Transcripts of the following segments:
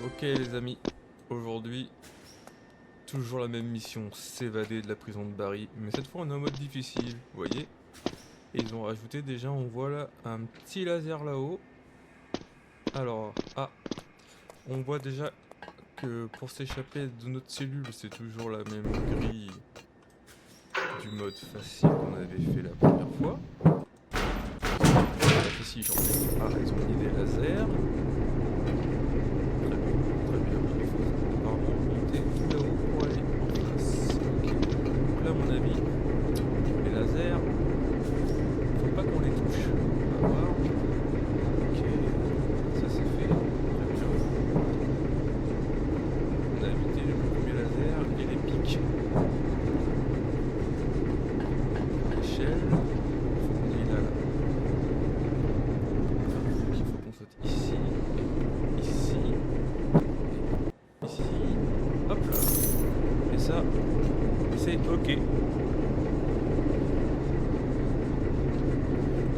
Ok les amis, aujourd'hui, toujours la même mission, s'évader de la prison de Barry, mais cette fois on est en mode difficile, vous voyez. Et ils ont rajouté déjà, on voit là, un petit laser là-haut. Alors, on voit déjà que pour s'échapper de notre cellule, c'est toujours la même grille du mode facile qu'on avait fait la première fois. Ici, j'en ai. Ah, ils ont mis des lasers. Très bien. Il faut apparemment monter tout là-haut pour aller en face. Ok. Donc là, à mon avis, les lasers, faut pas qu'on les touche. On va voir. Ok. Ça c'est fait. Très bien. On a évité les premiers lasers et les pics. L'échelle. Il faut qu'on aille là. Donc il faut qu'on saute ici. Ici. Ici. Hop là. Et ça, c'est ok.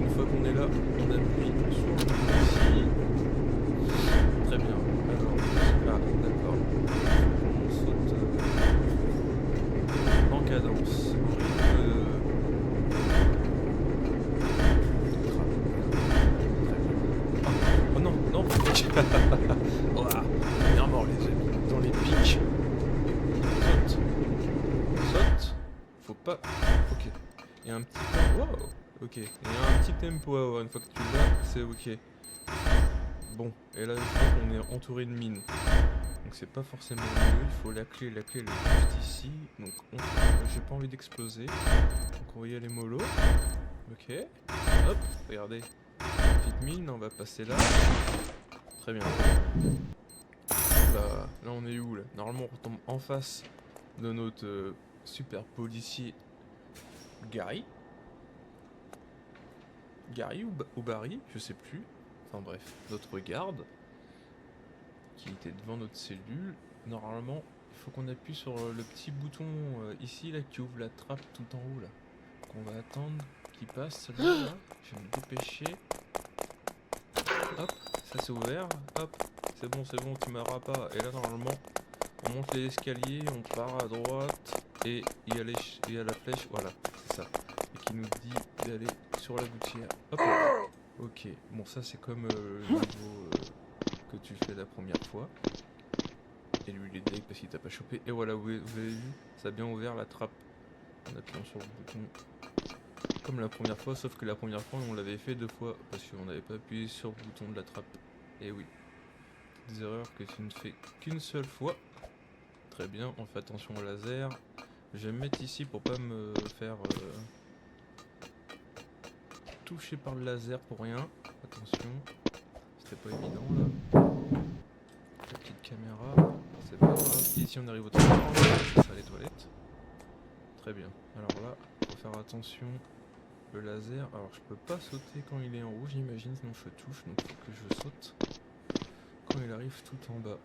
Une fois qu'on est là, on appuie sur le bouton ici. Très bien. Alors, d'accord. On saute en cadence. Oh non, non. Ouah, on est mort les amis. Dans les pics. Saute. Saute. Faut pas. Ok. Il y a un petit tempo. Wow. Ok. Il y a un petit tempo à avoir. Une fois que tu l'as, c'est ok. Bon. Et là, je crois qu'on est entouré de mines. Donc c'est pas forcément mieux. Il faut la clé. La clé elle est juste ici. Donc j'ai pas envie d'exploser. Donc on va y aller mollo. Ok. Hop. Regardez. Petite mine. On va passer là. Très bien. Là on est où là? Normalement on retombe en face de notre super policier Gary. Gary ou Barry, je sais plus. Enfin bref, notre garde qui était devant notre cellule. Normalement, il faut qu'on appuie sur le petit bouton ici là qui ouvre la trappe tout en haut là. On va attendre qu'il passe celui-là. Là. Je vais me dépêcher. Hop, ça c'est ouvert. Hop, c'est bon, tu m'auras pas. Et là normalement, on monte les escaliers, on part à droite et il y a la flèche, voilà, c'est ça. Et qui nous dit d'aller sur la gouttière. Hop là. Ok, bon ça c'est comme le niveau que tu fais la première fois. Et lui il est deg parce qu'il t'a pas chopé. Et voilà, vous avez vu, ça a bien ouvert la trappe en appuyant sur le bouton. Comme la première fois, sauf que la première fois on l'avait fait 2 fois parce qu'on n'avait pas appuyé sur le bouton de la trappe. Et oui, des erreurs que tu ne fais qu'une seule fois. Très bien, on fait attention au laser. Je vais me mettre ici pour pas me faire toucher par le laser pour rien. Attention, c'était pas évident là. La petite caméra, c'est pas grave. Ici on arrive au toilette, c'est ça les toilettes. Très bien, alors là, faut faire attention. Le laser, alors je peux pas sauter quand il est en rouge j'imagine, sinon je touche, donc faut que je saute quand il arrive tout en bas.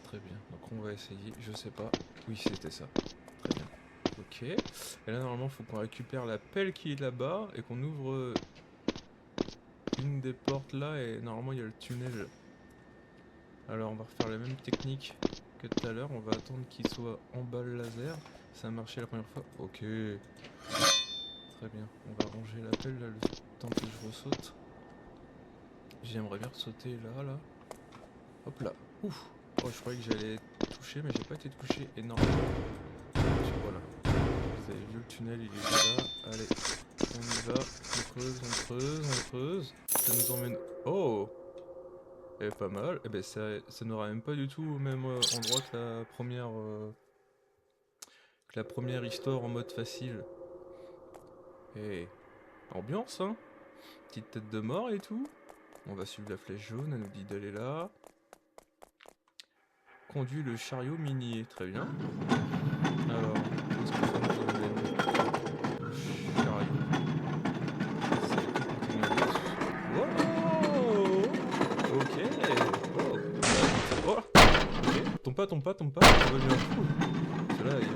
Très bien, donc on va essayer, je sais pas. Oui c'était ça, très bien. Ok, et là normalement faut qu'on récupère la pelle qui est là-bas et qu'on ouvre une des portes là et normalement il y a le tunnel. Alors on va refaire la même technique que tout à l'heure, on va attendre qu'il soit en bas le laser. Ça a marché la première fois, ok. Très bien, on va ranger la pelle là le temps que je ressaute. J'aimerais bien sauter là. Hop là, ouf. Oh je croyais que j'allais toucher mais j'ai pas été touché énormément. Voilà. Vous avez vu le tunnel, il est là. Allez, on y va. On creuse. Ça nous emmène... Oh! Eh, pas mal. Eh ben ça n'aura même pas du tout au même endroit que la première histoire en mode facile. Eh, ambiance, hein? Petite tête de mort et tout. On va suivre la flèche jaune, elle nous dit d'aller là. Conduit le chariot minier, très bien. Alors, où est-ce que ça nous emmène? Chariot. Wow! Ok! Oh! Oh! Ok! Tombe pas, on va lui un coup! Parce que là, il y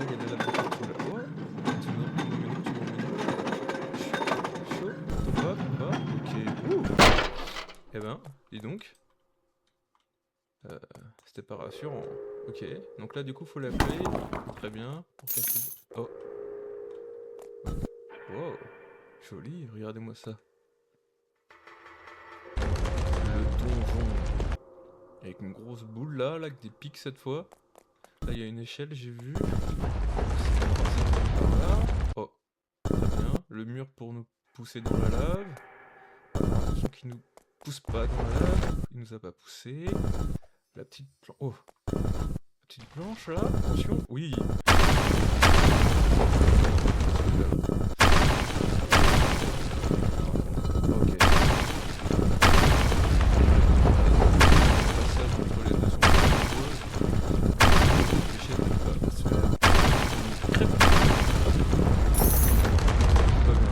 a de la température là. Oh! Tu m'emmènes où? Chaud? Tombe pas? Ok. Ouh! Eh ben, dis donc. C'était pas rassurant. Ok, donc là du coup faut l'appeler. Très bien. Pour casser... Oh. Wow. Joli, regardez-moi ça. Le donjon. Avec une grosse boule là, avec des pics cette fois. Là il y a une échelle, j'ai vu. Voilà. Oh, très bien. Le mur pour nous pousser dans la lave. Attention qu'il nous pousse pas dans la lave. Il nous a pas poussé. La petite planche. Oh. La petite planche là. Attention. Oui. Ok. Passage entre les deux sont pas nombreuses. L'échelle ne peut pas se faire une crêpe. Pas bien.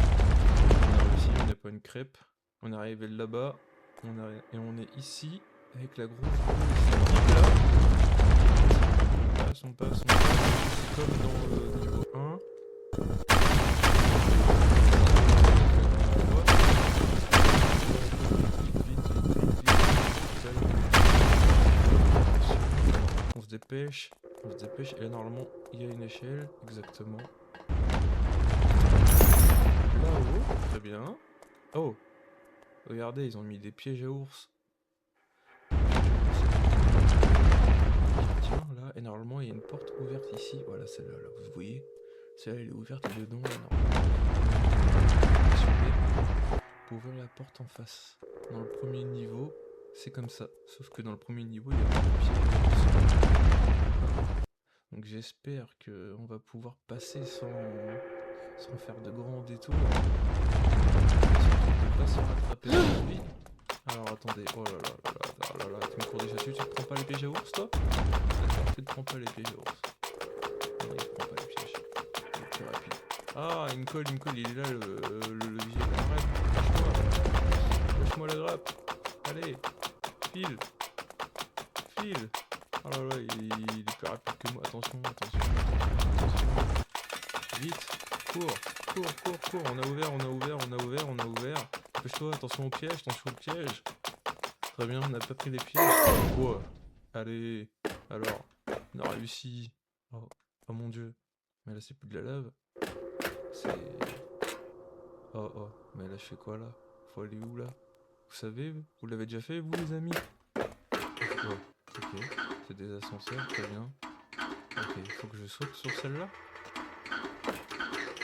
On a réussi, on n'a pas une crêpe. On est arrivé là-bas. Et on est ici. Avec la grosse boule là. On passe. C'est comme dans le niveau 1. On se dépêche. Et là, normalement, il y a une échelle. Exactement. Là-haut. Très bien. Oh. Regardez, ils ont mis des pièges à ours. Tiens, là, et normalement, il y a une porte ouverte ici. Voilà, celle-là, là, vous voyez. Celle-là, elle est ouverte et dedans, là, normalement. Pour ouvrir la porte en face. Dans le premier niveau, c'est comme ça. Sauf que dans le premier niveau, il n'y a pas de piège. Donc j'espère qu'on va pouvoir passer sans faire de grands détours. Surtout de pas se rattraper sur lui. Alors attendez, oh là là, tu me cours déjà dessus, tu te prends pas les pièges à ours toi? D'accord, tu te prends pas les pièges à ours. Non, il prend pas les pièges. Il est plus rapide. Ah, il me colle, il est là le levier. Arrête, lâche-moi la grappe. Allez, file. Oh là là, il est plus rapide que moi, attention. Vite, cours. On a ouvert. Dépêche-toi, attention au piège. Très bien, on n'a pas pris les pièges. Oh, allez, alors, on a réussi. Oh mon dieu. Mais là, c'est plus de la lave. C'est... Oh, mais là, je fais quoi, là? Faut aller où, là? Vous savez, vous l'avez déjà fait, vous, les amis? Oh, ok, c'est des ascenseurs, très bien. Ok, il faut que je saute sur celle-là.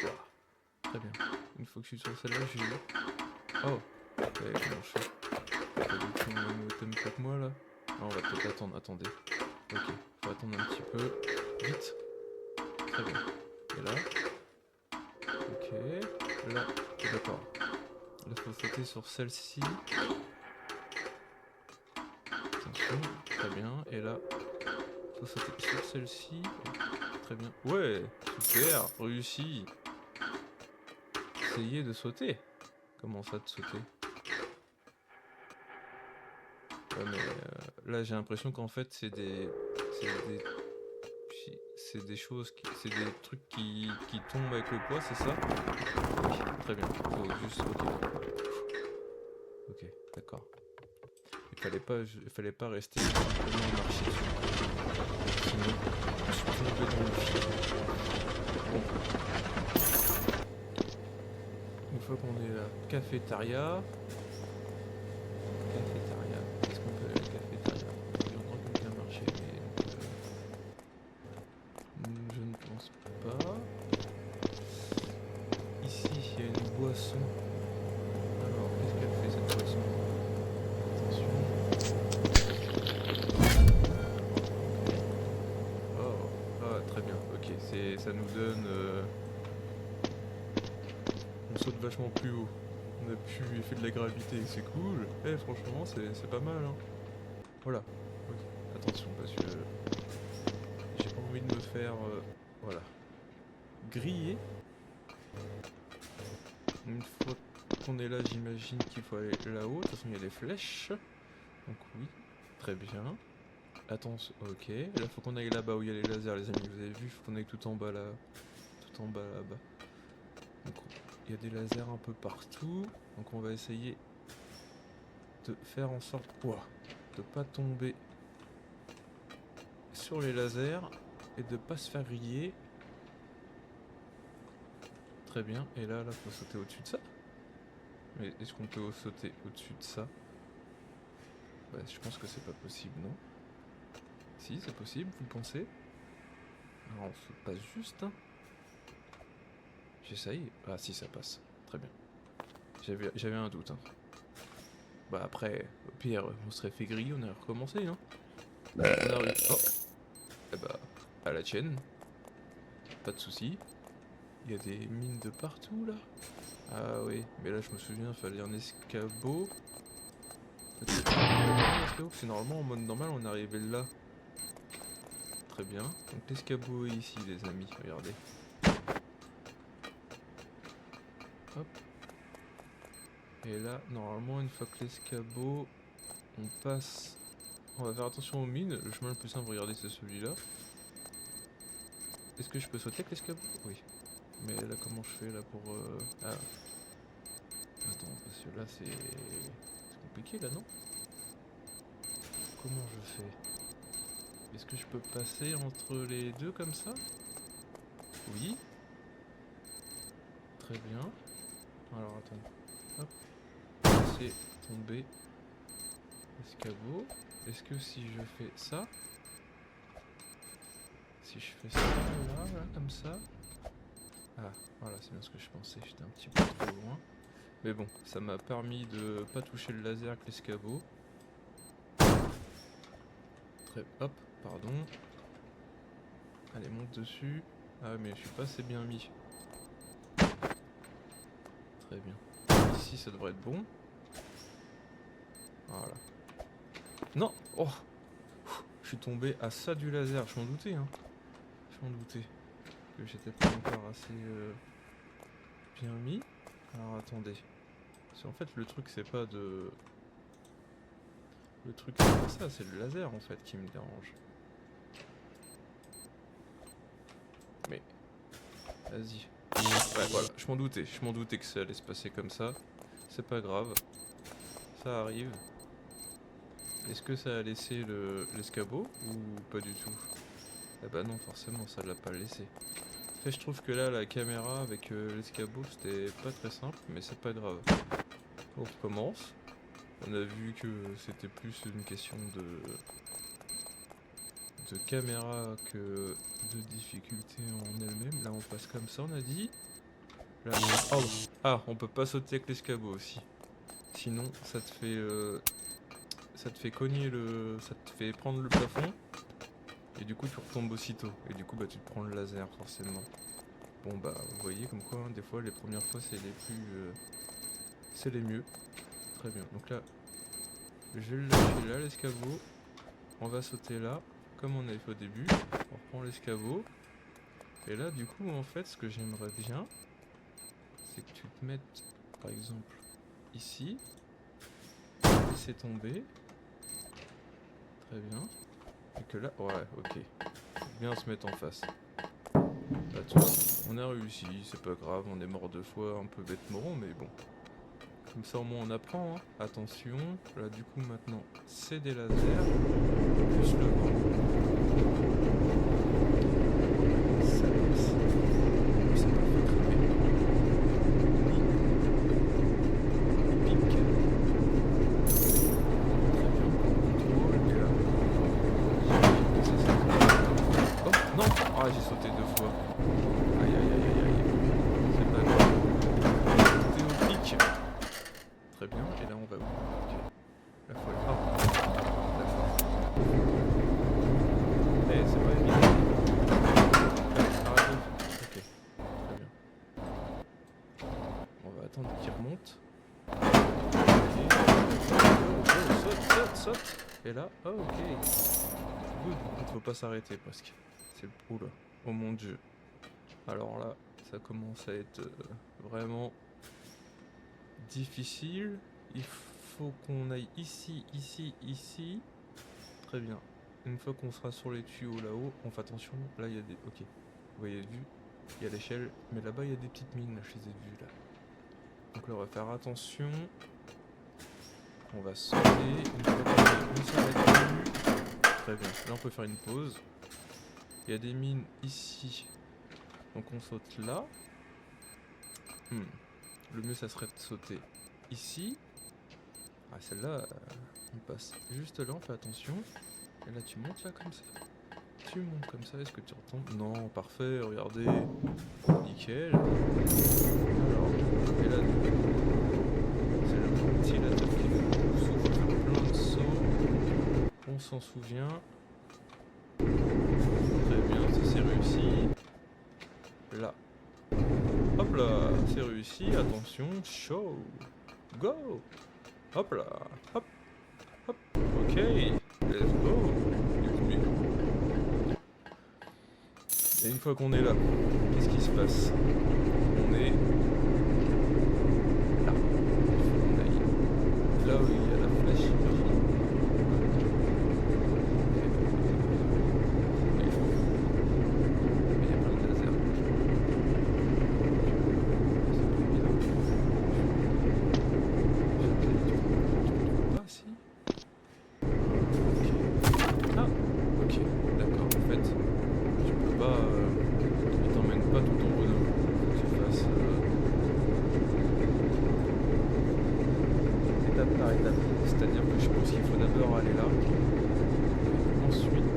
Wow. Très bien. Une fois que je suis sur celle-là, j'ai eu. Oh, comment je fais? Pas du tout le même tempo que moi là. Ah, on va peut-être attendre, attendez. Ok, faut attendre un petit peu. Vite. Très bien. Et là. Ok. Là, d'accord. Là, faut sauter sur celle-ci. Attention, très bien. Et là, faut sauter sur celle-ci. Très bien. Ouais, super, réussi. Essayez de sauter. Comment ça de sauter? Ouais, mais là j'ai l'impression qu'en fait c'est des choses c'est des trucs qui tombent avec le poids, c'est ça? Ok, très bien. Faut juste ok, d'accord. Il fallait pas rester simplement marcher dessus. Sinon, je suis tombé dans le fil. Bon. Une fois qu'on est là, cafétéria. Est-ce qu'on peut aller à la cafétéria? J'entends que bien marcher, mais je ne pense pas. Ici, il y a une boisson. Alors, qu'est-ce qu'elle fait cette boisson? Attention. Oh, ah, très bien, ok, ça nous donne... On saute vachement plus haut. On a pu effet de la gravité, c'est cool. Eh, franchement, c'est pas mal, hein. Voilà. Ok, attention, parce que j'ai pas envie de me faire... voilà. Griller. Une fois qu'on est là, j'imagine qu'il faut aller là-haut. De toute façon, il y a des flèches. Donc oui, très bien. Attention, ok. Là, faut qu'on aille là-bas où il y a les lasers, les amis. Vous avez vu, faut qu'on aille tout en bas là. Tout en bas là-bas. Donc il y a des lasers un peu partout. Donc on va essayer de faire en sorte de pas tomber sur les lasers et de pas se faire griller. Très bien. Et là, faut sauter au-dessus de ça. Mais est-ce qu'on peut sauter au-dessus de ça? Ouais, je pense que c'est pas possible, non? Si, c'est possible, vous pensez? Alors, on saute pas juste, hein. J'essaye. Ah si, ça passe. Très bien. J'avais un doute, hein. Bah après, au pire, on serait fait griller, on aurait recommencé, hein. On a réussi. Oh. Eh bah, à la tienne. Pas de soucis. Il y a des mines de partout, là. Ah oui, mais là, je me souviens, il fallait un escabeau. Parce que normalement, en mode normal, on arrivait là. Très bien. Donc l'escabeau est ici, les amis. Regardez. Hop. Et là, normalement, une fois que l'escabeau, on passe... On va faire attention aux mines. Le chemin le plus simple, regardez, c'est celui-là. Est-ce que je peux sauter avec l'escabeau? Oui. Mais là, comment je fais là pour... Ah. Attends, parce que là, c'est compliqué, là, non? Comment je fais? Est-ce que je peux passer entre les deux comme ça? Oui. Très bien. Alors, attends. Hop. Laisser tomber l'escabeau. Est-ce que si je fais ça... Si je fais ça, là, comme ça... Ah, voilà, c'est bien ce que je pensais. J'étais un petit peu trop loin. Mais bon, ça m'a permis de pas toucher le laser avec l'escabeau. Hop, pardon. Allez, monte dessus. Ah mais je suis pas assez bien mis. Très bien. Ici, ça devrait être bon. Voilà. Non. Oh. Je suis tombé à ça du laser. Je m'en doutais, hein. Je m'en doutais. Que j'étais pas encore assez bien mis. Alors attendez. Parce qu'en fait, le truc, c'est pas de... Le truc, c'est pas ça. C'est le laser, en fait, qui me dérange. Mais... Vas-y. Ouais, voilà. Je m'en doutais que ça allait se passer comme ça. C'est pas grave. Ça arrive. Est-ce que ça a laissé l'escabeau ou pas du tout? Eh bah non, forcément, ça l'a pas laissé. En fait, je trouve que là, la caméra avec l'escabeau, c'était pas très simple, mais c'est pas grave. On recommence. On a vu que c'était plus une question de caméra que de difficulté en elle-même. Là, on passe comme ça, on a dit. Là, oh. Ah, on peut pas sauter avec l'escabeau aussi. Sinon, ça te fait cogner ça te fait prendre le plafond. Et du coup, tu retombes aussitôt. Et du coup, bah, tu te prends le laser, forcément. Bon, bah, vous voyez, comme quoi, hein, des fois, les premières fois, c'est les plus... c'est les mieux. Très bien. Donc là, je vais le lâcher là, l'escabeau. On va sauter là, comme on avait fait au début. On reprend l'escabeau. Et là, du coup, en fait, ce que j'aimerais bien, c'est que tu te mettes, par exemple, ici. Laisser tomber. Très bien. Et que là, ouais, ok. Faut bien se mettre en face. Pas de soucis. On a réussi, c'est pas grave, on est mort 2 fois, un peu bêtement, mais bon. Comme ça au moins on apprend, hein. Attention, là du coup maintenant c'est des lasers. Plus le vent. Ça passe. C'est parfait, très bien. Pique. Très bien, contrôle, et là. Oh non! Ah, j'ai sauté 2 fois. Aïe aïe aïe aïe aïe. C'est pas grave. Sauter au pic. Très bien, et là on va où? Ok. La fois. Ah! D'accord. Eh, c'est pas évident. Arrête. Ok. Très bien. On va attendre qu'il remonte. Ok. Oh, saute. Et là, oh, ok. Good. Il faut pas s'arrêter presque. C'est le là. Oh mon dieu. Alors là, ça commence à être vraiment difficile. Il faut qu'on aille ici, ici, ici. Très bien. Une fois qu'on sera sur les tuyaux là-haut, on fait attention. Là, il y a des... Ok. Vous voyez vu, il y a l'échelle. Mais là-bas, il y a des petites mines. Là, je les ai vues là. Donc là, on va faire attention. On va sauter. Une fois qu'on s'arrête plus. Très bien. Là, on peut faire une pause. Il y a des mines ici. Donc on saute là. Le mieux ça serait de sauter ici. Ah celle-là, on passe juste là, on fait attention. Et là tu montes là comme ça. Tu montes comme ça, est-ce que tu retombes? Non, parfait, regardez. Nickel. Alors, et là, c'est le ventilateur qui nous souffle plein de sauts. On s'en souvient. Très bien, ça c'est réussi. Là. Hop là, c'est réussi, attention, show. Go. Hop là, hop, hop, ok, let's go. Et une fois qu'on est là, qu'est-ce qui se passe? On est là. Il faut qu'on aille là où il y a la flèche hyper. Mais il y a plein de lasers. C'est pas évident. Ah si. Ok. Ah, ok, d'accord, en fait. Tu peux pas. Il t'emmène pas tout en haut d'un coup. Faut que tu fasses étape par étape. C'est-à-dire que je pense qu'il faut d'abord aller là. Ensuite,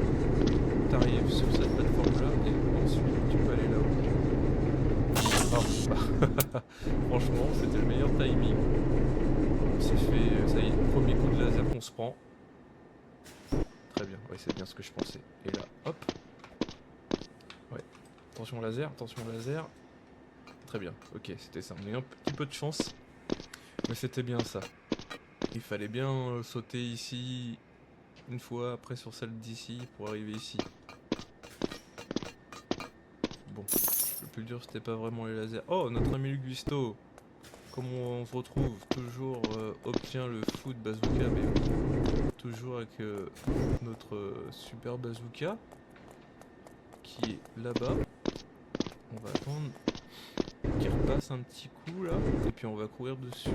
t'arrives sur cette plateforme là. Et ensuite, tu peux aller là-haut. Ah, franchement, c'était le meilleur timing. On s'est fait. Ça y est, premier coup de laser qu'on se prend. Très bien, ouais, c'est bien ce que je pensais. Et là, hop. Ouais. Attention laser, attention laser. Très bien, ok, c'était ça. On a eu un petit peu de chance. Mais c'était bien ça. Il fallait bien sauter ici une fois, après sur celle d'ici pour arriver ici. Bon, le plus dur c'était pas vraiment les lasers. Oh, notre ami Augusto, comment on se retrouve? Toujours obtient le foot bazooka, mais toujours avec notre super bazooka qui est là-bas. On va attendre qu'il repasse un petit coup là, et puis on va courir dessus.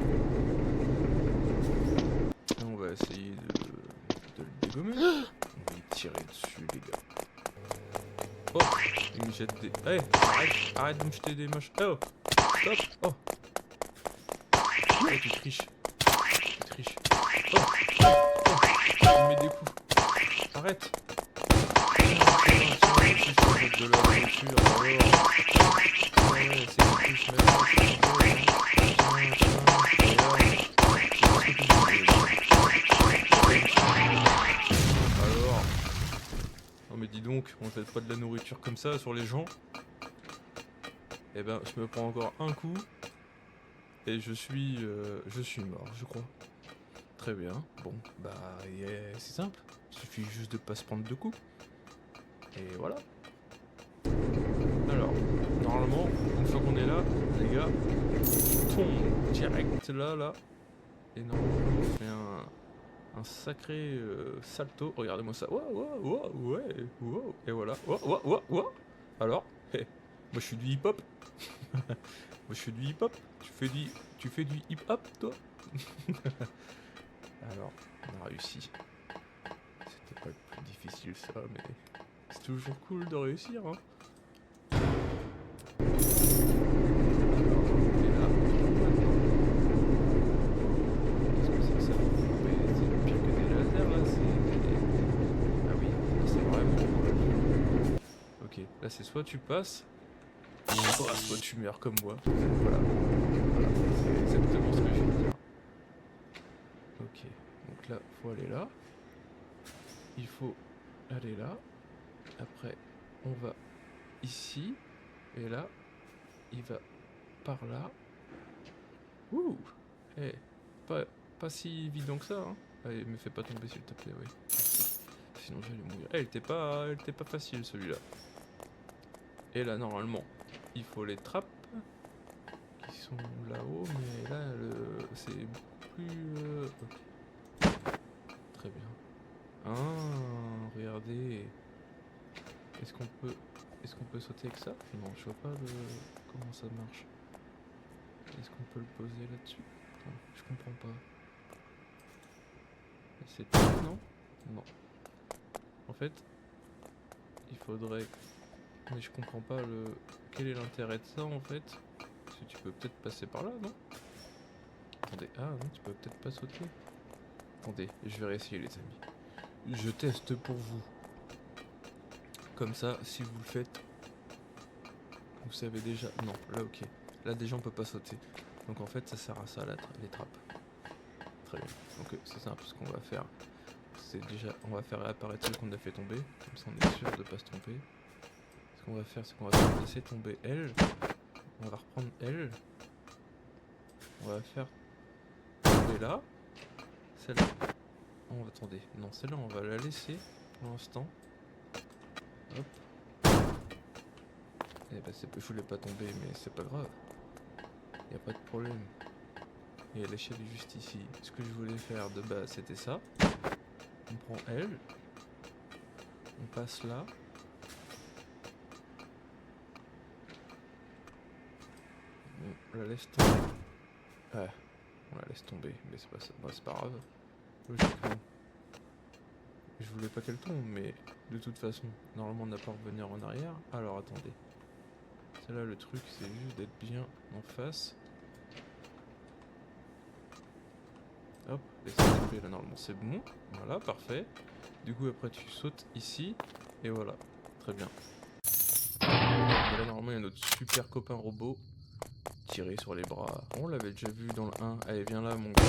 Et on va essayer de le dégommer. On va y tirer dessus les gars. Oh, il me jette des... Hey, arrête de me jeter des machins. Oh, stop. Oh. Oh, tu triches. Tu triches. Oh, oh. Il met des coups. Arrête. De la voiture, alors. Ouais, c'est les touches maintenant. Alors. Non mais dis donc, on jette pas de la nourriture comme ça sur les gens. Eh ben, je me prends encore un coup. Et je suis mort, je crois. Très bien. Bon, bah, c'est simple. Il suffit juste de pas se prendre deux coups. Et voilà. Alors, normalement, une fois qu'on est là, les gars, on tombe direct là. Et normalement, on fait un sacré salto. Regardez-moi ça. Wow. Et voilà. Wow. Alors, moi je suis du hip-hop. Moi je suis du hip-hop. Tu fais du hip-hop, toi? Alors, on a réussi. C'était pas le plus difficile ça, mais c'est toujours cool de réussir, hein. Là c'est soit tu passes, soit tu meurs comme moi. Voilà, c'est exactement ce que je viens de dire. Ok, donc là, faut aller là. Il faut aller là. Après, on va ici. Et là, il va par là. Ouh. Eh, pas si évident que ça, hein. Allez, me fais pas tomber s'il te plaît, oui. Sinon j'allais mourir. Elle était pas facile celui-là. Et là, normalement, il faut les trappes qui sont là-haut, mais là, c'est beaucoup plus... Okay. Très bien. Ah, regardez. Est-ce qu'on peut sauter avec ça? Non, je vois pas comment ça marche. Est-ce qu'on peut le poser là-dessus? Je comprends pas. C'est tout, non? Non. En fait, il faudrait... Mais je comprends pas le... Quel est l'intérêt de ça en fait? Parce que tu peux peut-être passer par là, non? Attendez, ah non, tu peux peut-être pas sauter. Attendez, je vais réessayer les amis. Je teste pour vous. Comme ça, si vous le faites, vous savez déjà... Non, là ok. Là déjà on peut pas sauter. Donc en fait ça sert à ça les trappes. Très bien. Donc c'est simple, ce qu'on va faire. C'est déjà... On va faire réapparaître ceux qu'on a fait tomber. Comme ça on est sûr de pas se tromper. Ce qu'on va faire, c'est qu'on va laisser tomber elle. On va reprendre elle. On va faire tomber là. Celle-là. Oh, attendez. Non, celle-là on va la laisser pour l'instant. Hop. Eh ben, je voulais pas tomber, mais c'est pas grave. Y a pas de problème. Et l'échelle est juste ici. Ce que je voulais faire de base, c'était ça. On prend elle. On passe là. On la laisse tomber. Ouais, on la laisse tomber, mais c'est pas grave. Logiquement. Je voulais pas qu'elle tombe, mais de toute façon, normalement on n'a pas à revenir en arrière. Alors attendez. Celle-là, le truc, c'est juste d'être bien en face. Hop, laisse tomber là, normalement c'est bon. Voilà, parfait. Du coup, après tu sautes ici, et voilà. Très bien. Et là, normalement, il y a notre super copain robot. Tiré sur les bras. On l'avait déjà vu dans le 1. Allez, viens là, mon gars.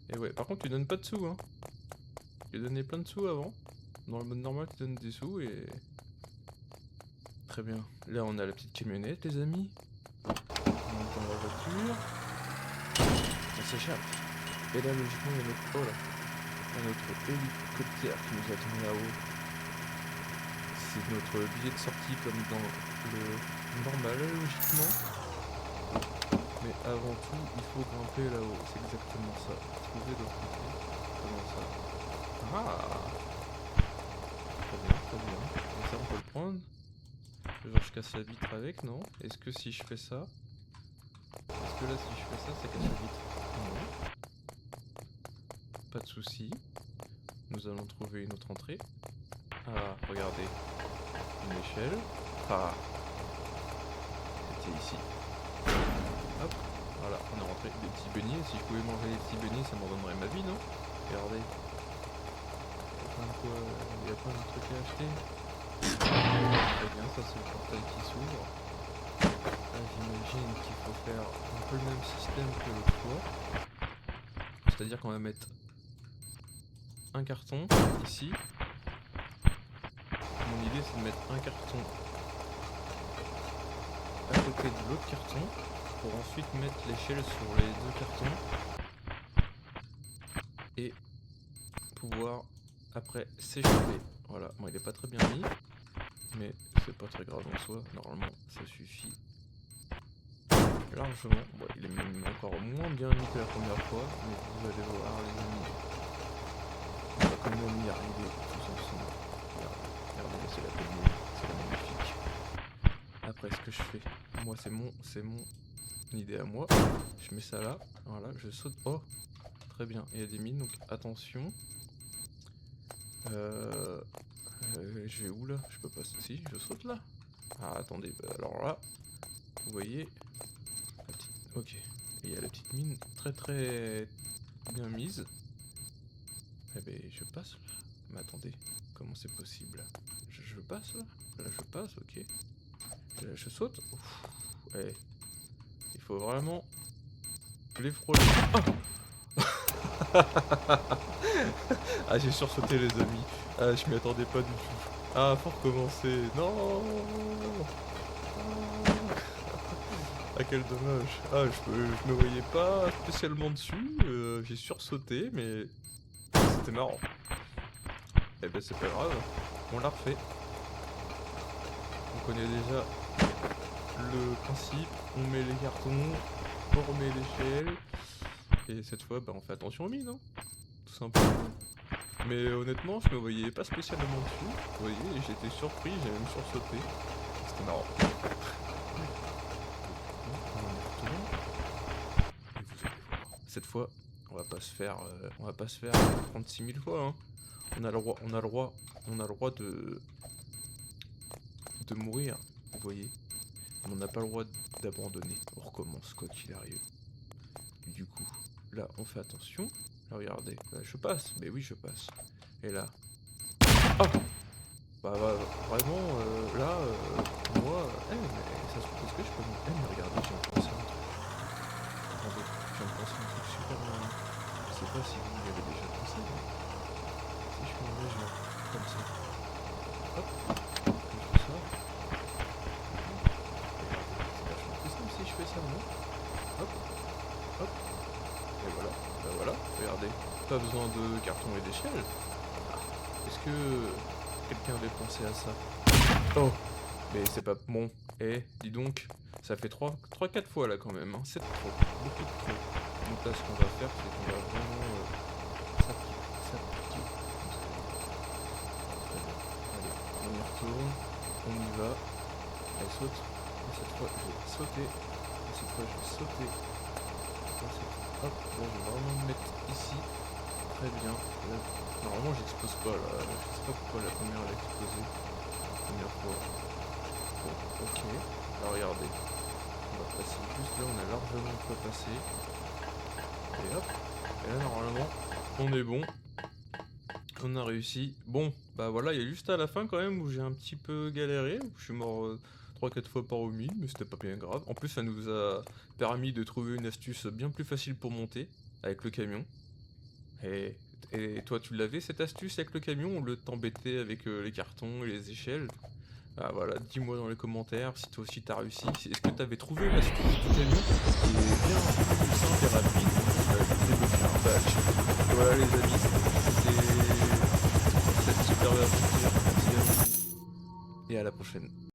Et ouais, par contre, tu donnes pas de sous, hein. Tu donnais plein de sous avant. Dans le mode normal, tu donnes des sous et... Très bien. Là, on a la petite camionnette, les amis. On monte dans la voiture. On s'échappe. Et là, logiquement, il y a notre... Oh là. Il y a notre hélicoptère qui nous attend là-haut. C'est notre billet de sortie comme dans le normal, logiquement. Mais avant tout, il faut grimper là-haut. C'est exactement ça. Trouver l'autre côté. Comment ça? Ah! Très bien, très bien. Et ça, on peut le prendre. Genre je casse la vitre avec, non? Est-ce que si je fais ça... Est-ce que là si je fais ça, ça casse la vitre? Non. Pas de soucis. Nous allons trouver une autre entrée. Ah, regardez. Une échelle. Ah. C'était ici. Hop. Voilà, on est rentré. Des petits beignets. Si je pouvais manger des petits beignets, ça m'en donnerait ma vie, non? Regardez. Il y a plein de trucs à acheter. Très bien, ça c'est le portail qui s'ouvre. Là j'imagine qu'il faut faire un peu le même système que l'autre fois. C'est-à-dire qu'on va mettre un carton ici. Mon idée c'est de mettre un carton à côté de l'autre carton pour ensuite mettre l'échelle sur les deux cartons et pouvoir après s'échapper. Voilà, bon il est pas très bien mis. Mais c'est pas très grave en soi, normalement ça suffit largement. Bon, il est même encore moins bien mis que la première fois, mais vous allez voir les amis, on va quand même y arriver tous ensemble. Regardez, c'est la belle, c'est la magnifique. Après ce que je fais, moi c'est mon idée à moi, je mets ça là, voilà, je saute, oh, très bien, il y a des mines, donc attention. Je vais où là? Je peux pas... Si, je saute là. Ah, attendez, bah, alors là, vous voyez... La petite... Ok, il y a la petite mine très très bien mise. Eh ben, je passe là. Mais attendez, comment c'est possible? Je passe là? Là, je passe, ok. Et là, je saute. Ouf, ouais. Il faut vraiment les frôler. Ah, j'ai sursauté les amis. Ah, je m'y attendais pas du tout. Ah, faut recommencer. Non. Ah, quel dommage. Ah, je me voyais pas spécialement dessus. J'ai sursauté, mais c'était marrant. Eh ben, c'est pas grave. On l'a refait. On connaît déjà le principe. On met les cartons, on remet l'échelle. Et cette fois, bah, on fait attention aux mines, hein. Tout simplement. Mais honnêtement, je me voyais pas spécialement dessus. Vous voyez, et j'étais surpris, j'ai même sursauté. C'était marrant. On y retourne. Et vous allez voir. Cette fois, on va pas se faire 36 000 fois. Hein. On a le droit de mourir. Vous voyez. Mais on n'a pas le droit d'abandonner. On recommence quoi qu'il arrive. Du coup, là, on fait attention. Là, regardez. Là, je passe. Mais oui, je passe. Et là. Oh bah, vraiment, là, moi... mais ça se trouve, est-ce que je peux me... mais regardez, j'ai pensé à un truc. Attendez, je viens de penser à un truc super malin. Je sais pas si vous y avez déjà pensé, mais... Si je me mets genre, comme ça. Hop, comme je fais ça. Regardez, c'est vachement plus simple si je fais ça, non? Hop, hop. Et voilà, bah voilà, regardez. Pas besoin de carton et d'échelle. Est-ce que quelqu'un avait pensé à ça? Oh, mais c'est pas bon. Eh, dis donc, ça fait 3-4 fois là quand même. Hein. C'est trop, beaucoup de trop. Donc là, ce qu'on va faire, c'est qu'on va vraiment s'appliquer. Très bien. Allez, on y retourne, on y va. Elle saute. Et cette fois, je vais sauter. Et cette fois, je vais sauter. Hop, là, je vais vraiment me mettre ici. Très bien. Là, normalement, j'explose pas là. Je sais pas pourquoi la première elle a explosé. La première fois. Bon, ok. Alors regardez. On va passer juste là, on a largement de quoi passer. Et hop. Et là, normalement, on est bon. On a réussi. Bon, bah voilà, il y a juste à la fin quand même où j'ai un petit peu galéré. Où je suis mort 3-4 fois par omis, mais c'était pas bien grave. En plus, ça nous a permis de trouver une astuce bien plus facile pour monter avec le camion. Et toi, tu l'avais cette astuce avec le camion ou le t'embêter avec les cartons et les échelles? Ah voilà, dis-moi dans les commentaires si toi aussi t'as réussi. Est-ce que t'avais trouvé l'astuce du camion qui est bien plus simple et rapide de débloquer un badge? Et voilà les amis, c'était cette super aventure. Merci à vous et à la prochaine.